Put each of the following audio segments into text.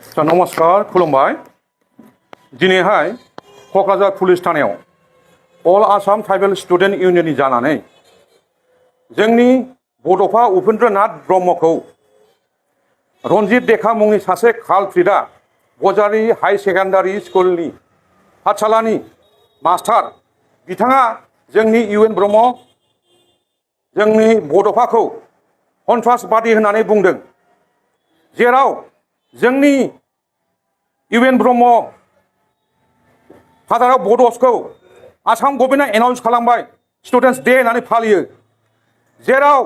नमस्कार खुलुमबाय दिनैहाय क'क्राझार पुलिस थानायाव अल आसाम ट्राइबेल स्टुडेन्ट इउनियननि जानानै जोंनि बड'फा उपेन्द्रनाथ ब्रह्मखौ रन्जित देखा मुंनि सासे कालप्रिटआ बजारि हाई सेकेन्डारि स्कुलनि पाठशालानि मास्टार बिथाङा जोंनि इउएन ब्रह्म जोंनि बड'फाखौ सन्त्रासबादि होननानै बुंदों, जेराव जोंनि इउएन ब्रह्म फादार अफ बड'सखौ आसाम गभर्नमेन्टआ एनाउन्स खालामबाय स्टुडेन्टस डे होननानै फालियो, जेराव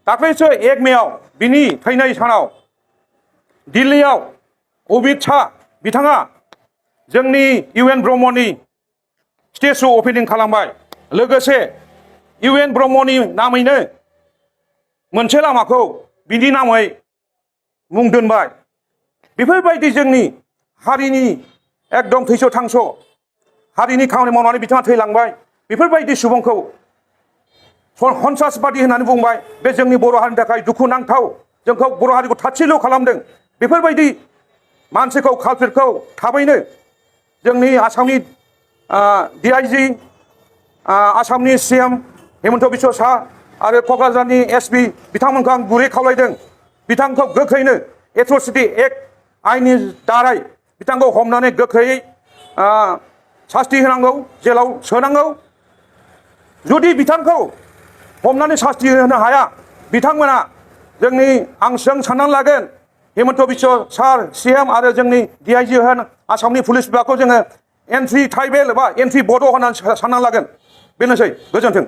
दाख्लैसो 1 मेआव बिनि थैनाय सानाव दिल्लीयाव अमित शाह बिथाङा जोंनि इउएन ब्रह्मनि स्टेचु अपेनिं खालामबाय। लोगोसे इउएन ब्रह्मनि नामैनो मोनसे लामाखौ बिनि नामै मुं दोनबाय। बेफोरबायदि जोंनि हारिनि एकदम थैस' थांस' हारिनि खामानि मावनानै बिथाङा थैलांबाय। बेफोरबायदि सुबुंखौ सन्त्रासबादि होननानै बुंबाय। बे जोंनि बर' हारिनि थाखाय दुखुनांथाव, जोंखौ बर' हारिखौ थाथिल' खालामदों। बेफोरबायदि मानसिखौ कालप्रिटखौ थाबैनो जोंनि आसामनि DIG, आसामनि CM हेमन्त बिश्व शाह आरो क'क्राझारनि SP बिथांमोनखौ आं गुरै खावलायदों, बिथांखौ गोख्रैनो एट्रसिटि एक्ट आइननि दारै बिथांखौ हमनानै गोख्रैयै सास्ति होनांगौ, जेलाव सोनांगौ। जुदि बिथांखौ हमनानै सास्ति होनो हाया, बिथांमोना जोंनि जों साननानै लागोन हेमन्त बिश्व सार CM आरो जोंनि DIG होन आसामनि पुलिस बिभागखौ जोङो एन्टि ट्राइबेल एबा एन्टि बड' होननानै साननानै लागोन। बेनोसै, गोजोन्थों।